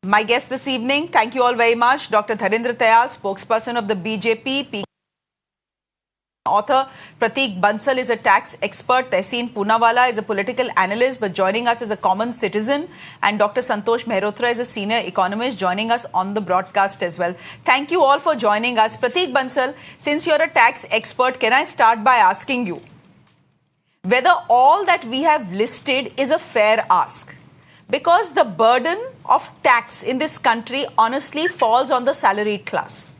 My guest this evening, thank you all very much, Dr. Narendra Dayal, spokesperson of the BJP. Author Prateek Bansal is a tax expert. Tehseen Poonawalla is a political analyst but joining us as a common citizen. And Dr. Santosh Mehrotra is a senior economist joining us on the broadcast as well. Thank you all for joining us. Prateek Bansal, since you're a tax expert, can I start by asking you whether all that we have listed is a fair ask? Because the burden of tax in this country honestly falls on the salaried class.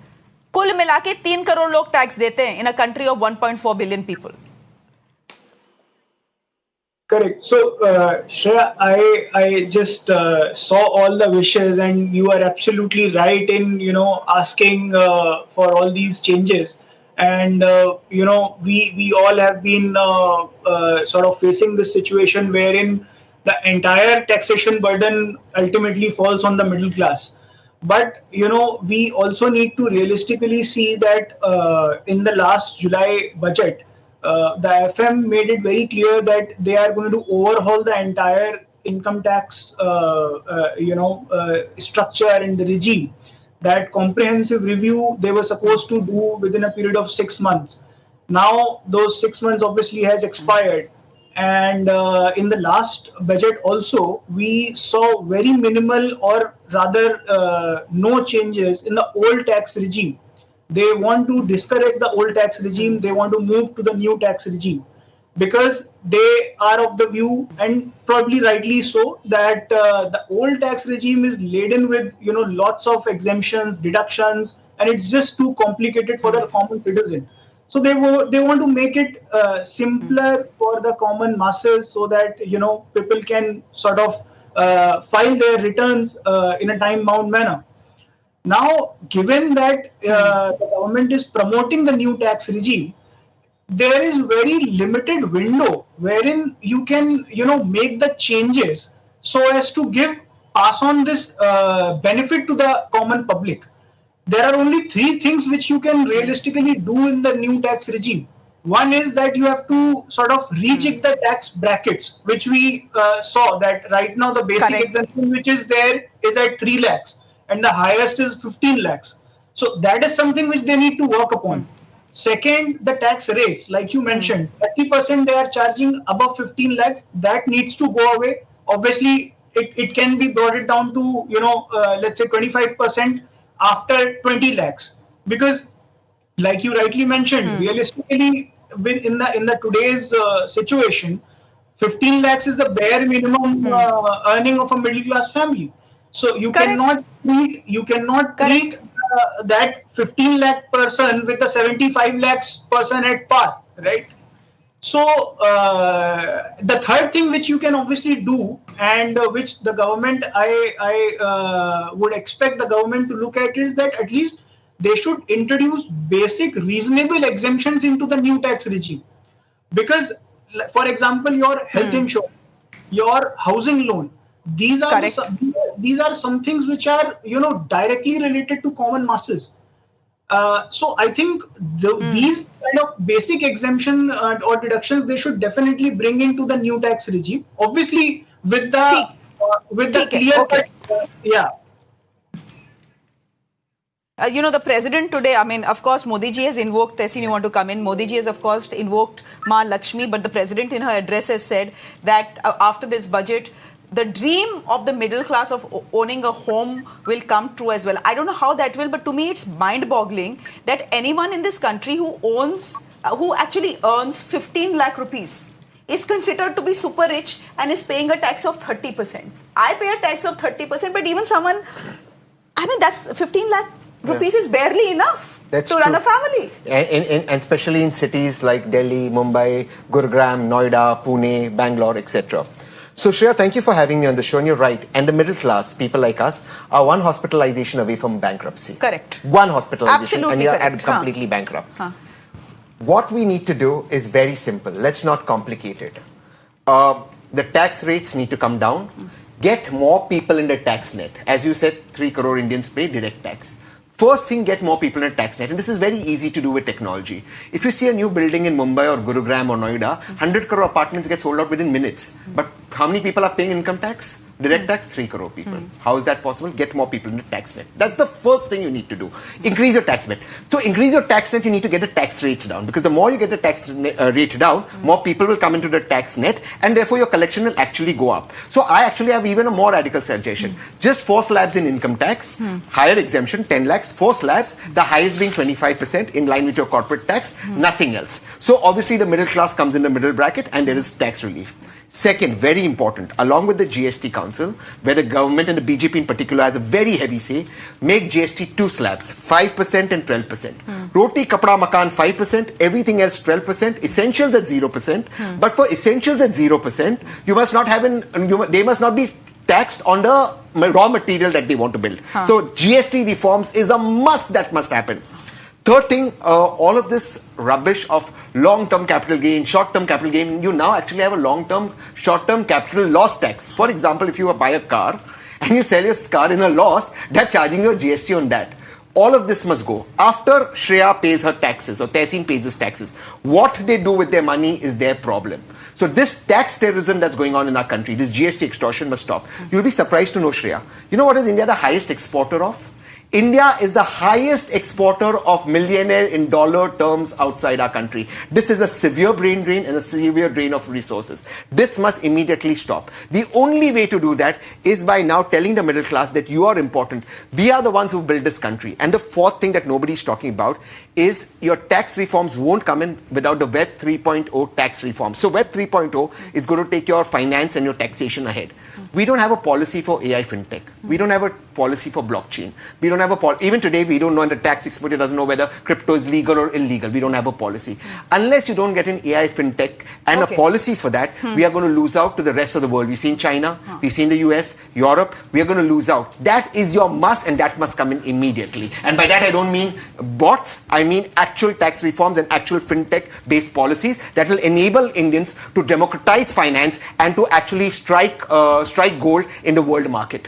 कुल मिला के 3 करोड़ लोग tax देते हैं in a country of 1.4 billion people. Correct. So, Shreya, I just saw all the wishes, and you are absolutely right in asking for all these changes. And we all have been sort of facing this situation wherein the entire taxation burden ultimately falls on the middle class. But, we also need to realistically see that in the last July budget, the FM made it very clear that they are going to overhaul the entire income tax, structure and the regime. That comprehensive review they were supposed to do within a period of 6 months. Now, those 6 months obviously has expired. And in the last budget also, we saw very minimal or rather no changes in the old tax regime. They want to discourage the old tax regime. They want to move to the new tax regime because they are of the view, and probably rightly so, that the old tax regime is laden with lots of exemptions, deductions, and it's just too complicated for the common citizen. So they want to make it simpler for the common masses so that people can sort of file their returns in a time-bound manner. Now, given that the government is promoting the new tax regime, there is very limited window wherein you can make the changes so as to pass on this benefit to the common public. There are only 3 things which you can realistically do in the new tax regime. One is that you have to sort of rejig the tax brackets, which we saw that right now the basic exemption which is there is at 3 lakhs and the highest is 15 lakhs. So that is something which they need to work upon. Second, the tax rates, like you mentioned, 30% they are charging above 15 lakhs. That needs to go away. Obviously, it can be brought it down to, let's say 25% after 20 lakhs, because like you rightly mentioned, realistically in the today's situation, 15 lakhs is the bare minimum earning of a middle class family. So you cannot treat that 15 lakh person with a 75 lakhs person at par, right? So the third thing which you can obviously do, and which the government, I would expect the government to look at, is that at least they should introduce basic reasonable exemptions into the new tax regime. Because, for example, your health insurance, your housing loan, these are some things which are directly related to common masses. So I think these kind of basic exemption or deductions they should definitely bring into the new tax regime. Obviously, with the clear yeah. The president today, I mean, of course, Modi ji has invoked, Tehseen, you want to come in? Modi ji has, of course, invoked Ma Lakshmi, but the president in her address has said that after this budget, the dream of the middle class of owning a home will come true as well. I don't know how that will, but to me it's mind-boggling that anyone in this country who actually earns 15 lakh rupees is considered to be super rich and is paying a tax of 30%. I pay a tax of 30%, but even someone, I mean, that's 15 lakh rupees is barely enough to run a family. And especially in cities like Delhi, Mumbai, Gurugram, Noida, Pune, Bangalore, etc. So, Shreya, thank you for having me on the show. And you're right. And the middle class, people like us, are one hospitalization away from bankruptcy. Correct. One hospitalization. Absolutely and you're correct. completely bankrupt. What we need to do is very simple. Let's not complicate it. The tax rates need to come down. Get more people in the tax net. As you said, 3 crore Indians pay direct tax. First thing, get more people in a tax net. And this is very easy to do with technology. If you see a new building in Mumbai or Gurugram or Noida, 100 crore apartments get sold out within minutes. But how many people are paying income tax? Direct tax, 3 crore people. How is that possible? Get more people in the tax net. That's the first thing you need to do. Increase your tax net. To increase your tax net, you need to get the tax rates down, because the more you get the tax rate down, more people will come into the tax net, and therefore your collection will actually go up. So I actually have even a more radical suggestion. Just 4 slabs in income tax, higher exemption, 10 lakhs, 4 slabs, the highest being 25% in line with your corporate tax, nothing else. So obviously the middle class comes in the middle bracket and there is tax relief. Second, very important, along with the GST Council, where the government and the BJP in particular has a very heavy say, make GST 2 slabs, 5% and 12%. Roti, kapda, makan 5%, everything else 12%, essentials at 0%. But for essentials at 0%, you must not have they must not be taxed on the raw material that they want to build. So GST reforms is a must that must happen. Third thing, all of this rubbish of long-term capital gain, short-term capital gain, you now actually have a long-term, short-term capital loss tax. For example, if you buy a car and you sell your car in a loss, they're charging you a GST on that. All of this must go. After Shreya pays her taxes or Tehseen pays his taxes, what they do with their money is their problem. So this tax terrorism that's going on in our country, this GST extortion must stop. You'll be surprised to know, Shreya. You know what is India the highest exporter of? India is the highest exporter of millionaire in dollar terms outside our country. This is a severe brain drain and a severe drain of resources. This must immediately stop. The only way to do that is by now telling the middle class that you are important. We are the ones who built this country. And the fourth thing that nobody is talking about is your tax reforms won't come in without the Web 3.0 tax reform. So Web 3.0 is going to take your finance and your taxation ahead. We don't have a policy for AI fintech. We don't have a policy for blockchain. We don't have a even today we don't know, and the tax expert doesn't know whether crypto is legal or illegal. We don't have a policy. Unless you don't get an AI fintech and a policies for that, we are going to lose out to the rest of the world. We've seen China, we've seen the US, Europe. We are going to lose out. That is your must, and that must come in immediately. And by that I don't mean bots. I mean actual tax reforms and actual fintech-based policies that will enable Indians to democratize finance and to actually strike gold in the world market.